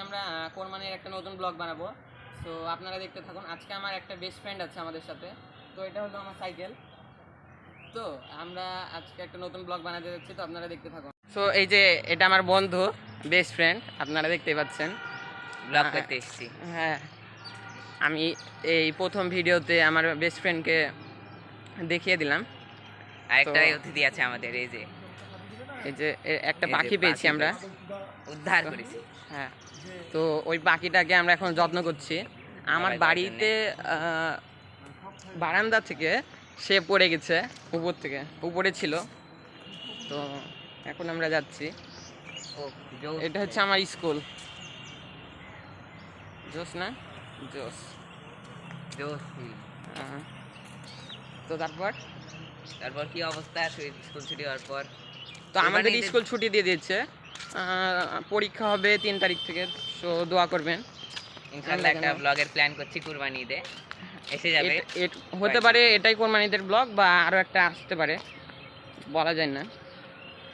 আমরা কোরবানির একটা নতুন ব্লগ বানাবো। সো আপনারা দেখতে থাকুন। আজকে আমার একটা বেস্ট ফ্রেন্ড আছে আমাদের সাথে, তো এটা হলো আমার সাইকেল। তো আমরা আজকে একটা নতুন ব্লগ বানাতে যাচ্ছি, তো আপনারা দেখতে থাকুন। সো এই যে এটা আমার বন্ধু, বেস্ট ফ্রেন্ড, আপনারা দেখতেই পাচ্ছেন ব্লগ করতে এসেছি। হ্যাঁ, আমি এই প্রথম ভিডিওতে আমার বেস্ট ফ্রেন্ডকে দেখিয়ে দিলাম। আরেকটা অতিথি আছে আমাদের, এই যে একটা পাখি পেয়েছি আমরা, উদ্ধার করেছি। হ্যাঁ, তো ওই পাখিটাকে আমরা এখন যত্ন করছি। আমার বাড়িতে বারান্দা থেকে সে পড়ে গেছে, উপরে ছিল, তো এখন আমরা যাচ্ছি। এটা হচ্ছে আমার স্কুল, জোস না জোস। তো তারপর কি অবস্থা স্কুল ছুটি হওয়ার পর? তো আমাদের স্কুল ছুটি দিয়ে দিয়েছে, পরীক্ষা হবে 3 তারিখ থেকে। সো দোয়া করবেন, ইনশাআল্লাহ একটা ব্লগের প্ল্যান করছি কুরবানি ঈদে এসে যাবে। হতে পারে এটাই কোরবানি ঈদের ব্লগ, বা আরও একটা আসতে পারে, বলা যায় না।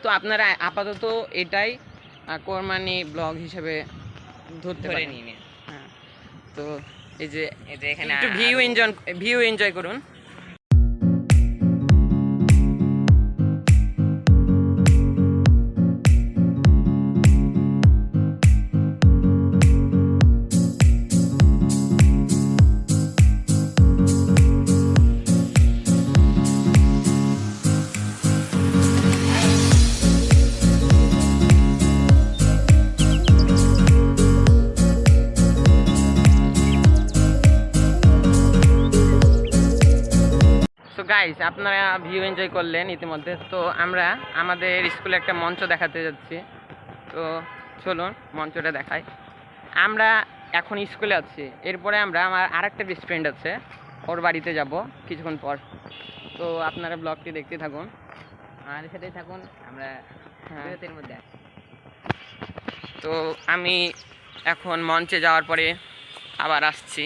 তো আপনারা আপাতত এটাই কোরবানি ব্লগ হিসেবে ধরে নিন। হ্যাঁ, তো এই যে এখানে একটু ভিউ এনজয় করুন। গাইস, আপনারা ভিউ এনজয় করলেন ইতিমধ্যে। তো আমরা আমাদের স্কুলে একটা মঞ্চ দেখাতে যাচ্ছি, তো চলুন মঞ্চটা দেখাই। আমরা এখন স্কুলে আছি, এরপরে আমরা আমার আরেকটা বেস্ট ফ্রেন্ড আছে, ওর বাড়িতে যাব কিছুক্ষণ পর। তো আপনারা ব্লগটি দেখতে থাকুন, আমাদের সাথেই থাকুন, আমরা বিরতির মধ্যে আছি। তো আমি এখন মঞ্চে যাওয়ার পরে আবার আসছি।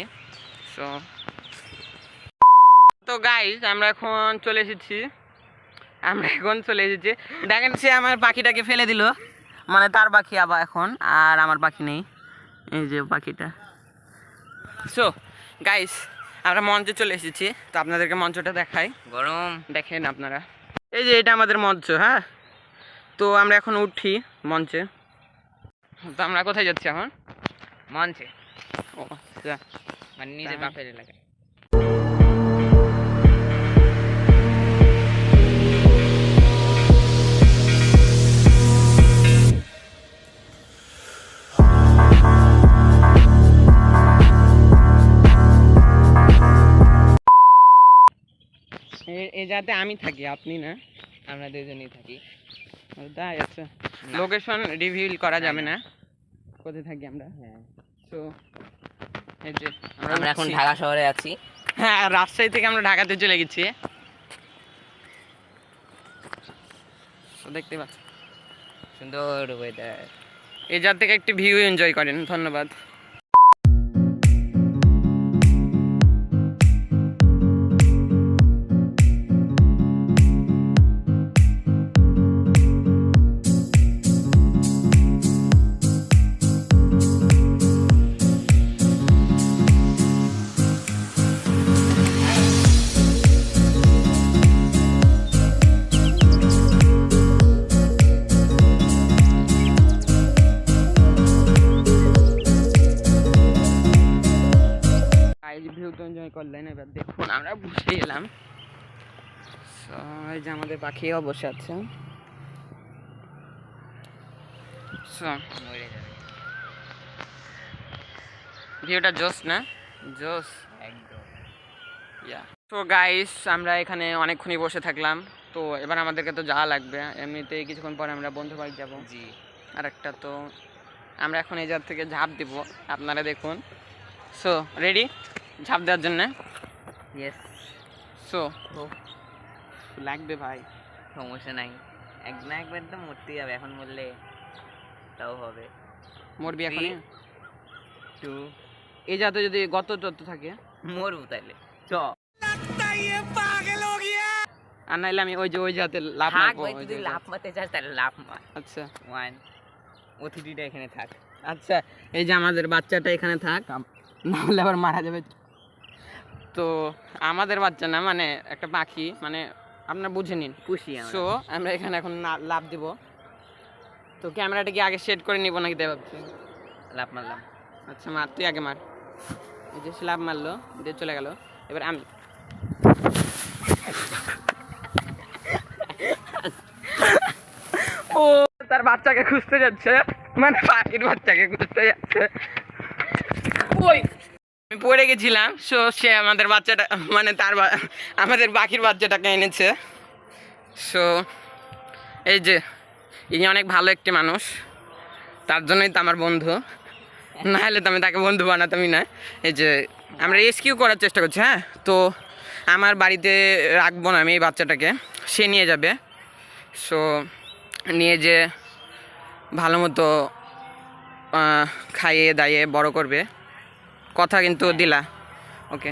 তো গাইস, আমরা এখন চলে এসেছি। দেখেন, সে আমার পাখিটাকে ফেলে দিল, মানে তার পাখি আবার এখন, আর আমার পাখি নেই, এই যে পাখিটা। সো গাইস, আমরা মঞ্চে চলে এসেছি, তো আপনাদেরকে মঞ্চটা দেখাই। গরম দেখেন আপনারা, এই যে এটা আমাদের মঞ্চ। হ্যাঁ, তো আমরা এখন উঠি মঞ্চে। তো আমরা কোথায় যাচ্ছি এখন? মঞ্চে। ও আচ্ছা, মানে নিজের বাপের এলাকায়। এই যাতে আমি থাকি, আপনি না, আমরা দুজনেই থাকি। তাই আচ্ছা, লোকেশন রিভিল করা যাবে না কোথায় থাকি আমরা। হ্যাঁ, তো এই যে আমরা এখন ঢাকা শহরে আছি। হ্যাঁ, রাজশাহী থেকে আমরা ঢাকাতে চলে গেছি। তো দেখতে পাচ্ছি সুন্দর ওয়েদার, এই জায়গা থেকে একটি ভিউ এনজয় করেন। ধন্যবাদ। ভিউ তো এনজয় করলেন, এবার দেখুন আমরা বসে এলাম। এই যে আমাদের পাখিও বসে আছে। ভিউটা জোস না? জোস একদম। তো গাইস, আমরা এখানে অনেকক্ষণই বসে থাকলাম, তো এবার আমাদেরকে তো যাওয়া লাগবে। এমনিতেই কিছুক্ষণ পরে আমরা বন্ধু বাড়ি যাবো। জি, আরেকটা, তো আমরা এখন এই জায়গা থেকে ঝাঁপ দিব, আপনারা দেখুন। সো রেডি ঝাঁপ দেওয়ার জন্য? ইয়েস। সো লাগবে ভাই, সমস্যা নাই, একবার তো মরতেই হবে। এখন মরলে তাও হবে। মরবি এখনই? 2 এই যাতে যদি গত তত থাকে মরবো তাইলে চ। আর নাইলে আমি ওই যাতে লাভ থাক মারবো। ভাই, তুই লাভ মারতে চাস তাহলে লাভ মার। আচ্ছা, 1 অতিথিটা এখানে থাক, আচ্ছা এই যে আমাদের বাচ্চাটা এখানে থাক, না হলে আবার মারা যাবে। তো আমাদের বাচ্চা না, মানে একটা পাখি, মানে আপনারা বুঝে নিন। খুশি সো আমরা এখানে এখন লাভ দিব। তো ক্যামেরাটা কি আগে সেট করে নিব নাকি দেব? লাভ মারলাম। আচ্ছা মার, তুই আগে মার। এই যে লাভ মারলো, দিয়ে চলে গেল। এবার আমি ও তার বাচ্চাকে খুঁজতে যাচ্ছে, মানে পাখির বাচ্চাকে খুঁজতে যাচ্ছে। ওই আমি পড়ে গেছিলাম, সো সে আমাদের বাচ্চাটা, মানে আমাদের পাখির বাচ্চাটাকে এনেছে। সো এই যে ইনি অনেক ভালো একটি মানুষ, তার জন্যই তো আমার বন্ধু, না হলে তো আমি তাকে বন্ধু বানাতামই না। এই যে আমরা রেস্কিউ করার চেষ্টা করছি। হ্যাঁ, তো আমার বাড়িতে রাখবো না আমি এই বাচ্চাটাকে, সে নিয়ে যাবে। সো নিয়ে যে ভালো মতো খাইয়ে দাইয়ে বড় করবে, কথা কিন্তু দিলা। ওকে,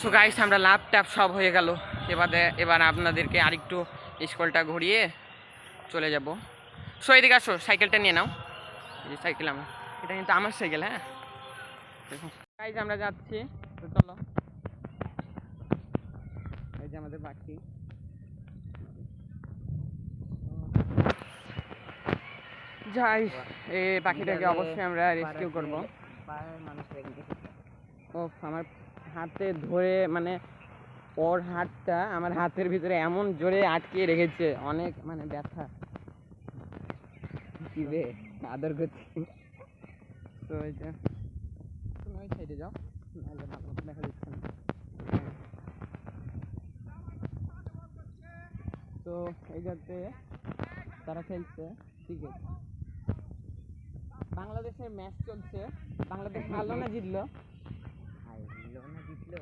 সো গাইস আমরা লাভ ট্যাপ সব হয়ে গেল। এবার আপনাদেরকে আরেকটু স্কুলটা ঘুরিয়ে চলে যাব। সো এদিকে আসো, সাইকেলটা নিয়ে নাও। এই সাইকেল আমার, এটা কিন্তু আমার সাইকেল। হ্যাঁ গাইস আমরা যাচ্ছি, তো চলো। এই যে আমাদের পাখি, যাই এই পাখিটাকে অবশ্যই আমরা রেস্কিউ করবো। ও আমার হাতে ধরে, মানে ওর হাতটা আমার হাতের ভিতরে এমন জোরে আটকে রেখেছে, অনেক মানে ব্যথা। কি রে আদর করছি। তো এই যে তুমি ওই সাইডে যাও, নাহলে ভালো মতো দেখা যাচ্ছে না। তো এই যাতে তারা খেলছে ক্রিকেট, বাংলাদেশের ম্যাচ চলছে। বাংলাদেশ ভালো না জিতলো? জিতলো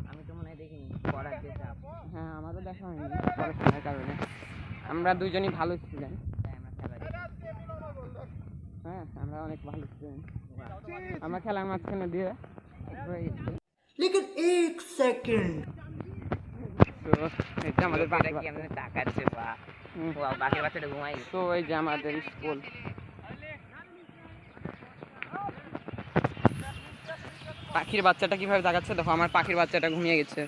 আমি তো মনে হয় দেখিনি, পড়ার যে চাপ। হ্যাঁ আমারও দেখা হয়নি পড়াশোনার কারণে। আমরা দুজনই ভালো স্টুডেন্ট। হ্যাঁ আমরা অনেক ভালো স্টুডেন্ট। আমরা খেলার মাঝখানে দিয়ে लेकिन एक सेकंड তো এটা আমাদের বাকি আমাদের তাকাচ্ছে বা বাকি বাচ্চাটা ঘুমাই। তো এই যে আমাদের স্কুল, পাখির বাচ্চাটা কিভাবে তাকাচ্ছে দেখো। আমার পাখির বাচ্চাটা ঘুমিয়ে গেছে,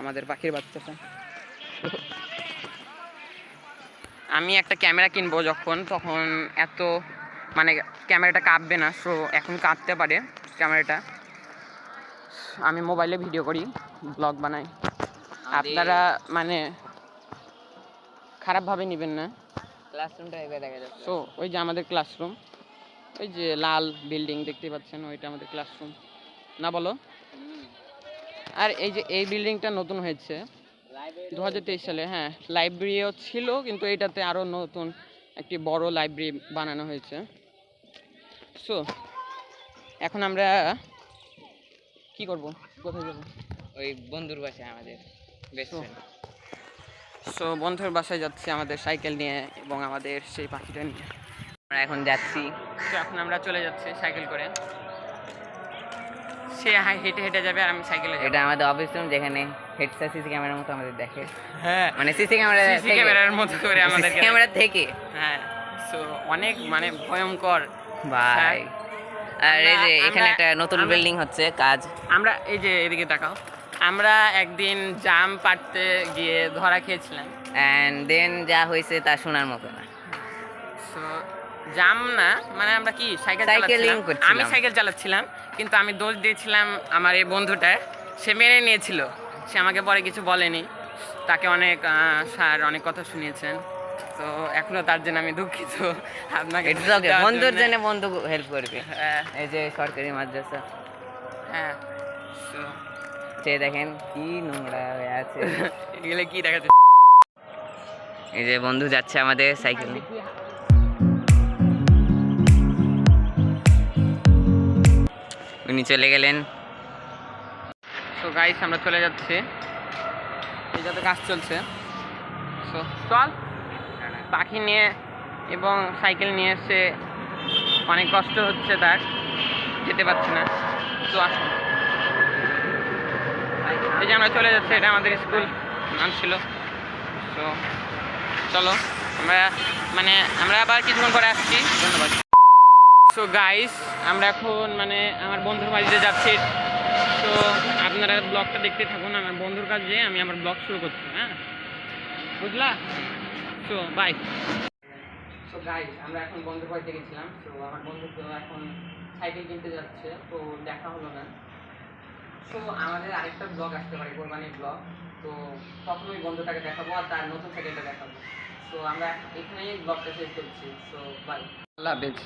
আমাদের পাখির বাচ্চাটা। আমি একটা ক্যামেরা কিনবো যখন, তখন এত মানে ক্যামেরাটা কাঁপবে না। সো এখন কাঁপতে পারে ক্যামেরাটা। আমি মোবাইলে ভিডিও করি, ব্লগ বানাই, আপনারা মানে খারাপভাবে নেবেন না। ক্লাসরুমটা এবার দেখা যাচ্ছে। সো ওই যে আমাদের ক্লাসরুম, ওই যে লাল বিল্ডিং দেখতে পাচ্ছেন, ওইটা আমাদের ক্লাসরুম না বলো? আর এই যে এই বিল্ডিংটা নতুন হয়েছে 2023 সালে। হ্যাঁ লাইব্রেরিও ছিল, কিন্তু এইটাতে আরও নতুন একটি বড় লাইব্রেরি বানানো হয়েছে। সো এখন আমরা কি করব, কোথায় যাব? ওই বন্ধুর বাসায় আমাদের বেস্ট ফ্রেন্ড। সো বন্ধুর বাসায় যাচ্ছি আমাদের সাইকেল নিয়ে এবং আমাদের সেই পাখিটা নিয়ে। আমরা এখন যাচ্ছি। তো এখন আমরা চলে যাচ্ছি সাইকেল করে, সে হেঁটে হেঁটে যাবে আর আমি সাইকেলে। এটা আমাদের অফিস রুম, যেখানে হেডসেট সিসি ক্যামেরার মতো আমাদের দেখে। হ্যাঁ মানে সিসি ক্যামেরার মতো করে আমাদের ক্যামেরা থেকে। হ্যাঁ সো অনেক মানে ভয়ঙ্কর ভাই। আর এই যে এখানে একটা নতুন বিল্ডিং হচ্ছে কাজ। আমরা এই যে এদিকে তাকাও, আমরা একদিন জাম পাড়তে গিয়ে ধরা খেয়েছিলাম। অ্যান্ড দেন যা হয়েছে তা শোনার মতো না। সো জাম না, মানে আমরা কি সাইকেলিং করছিলাম। আমি সাইকেল চালাচ্ছিলাম, কিন্তু আমি দোষ দিয়েছিলাম আমার এই বন্ধুটার। সে মেনে নিয়েছিল, সে আমাকে পরে কিছু বলেনি। তাকে অনেক স্যার অনেক কথা শুনিয়েছেন, তো এখনো তার জন্য আমি দুঃখিত। আপনাকে বন্ধুর জন্য বন্ধু হেল্প করবে। হ্যাঁ এই যে সরকারি মাদ্রাসা। হ্যাঁ সে দেখেন কি নোংরা হয়ে আছে। এগুলো কি দেখাচ্ছে। এই যে বন্ধু যাচ্ছে আমাদের সাইকেল নিয়ে। উনি চলে গেলেন। তো গাইস আমরা চলে যাচ্ছি, এই যাতে কাজ চলছে। তো চল, পাখি নিয়ে এবং সাইকেল নিয়ে এসে অনেক কষ্ট হচ্ছে তার, যেতে পারছে না। তো আসুন, এই যে আমরা চলে যাচ্ছি, এটা আমাদের স্কুল নাম ছিল। তো চলো আমরা আবার কিছুক্ষণ পরে আসছি। ধন্যবাদ। সো গাইস আমরা এখন মানে আমার বন্ধুর বাড়িতে যাচ্ছি। তো আপনারা ব্লগটা দেখতে থাকুন, আমার বন্ধুর কাছে আমি আমার ব্লগ শুরু করছি। হ্যাঁ, বুঝলা? So by. সো গাইস আমরা এখন বন্ধুর বাড়িতে গেছিলাম। তো আমার বন্ধু তো এখন সাইকেল কিনতে যাচ্ছে, তো দেখা হলো না। সো আমাদের আরেকটা ব্লগ আসতে পারে, কোরবানির ব্লগ। তো তখন ওই বন্ধুটাকে দেখাবো আর তার নতুন সাইকেলটা দেখাবো। সো আমরা এখানেই ব্লগটা শেষ করছি। সো বাই, আল্লাহ হাফেজ।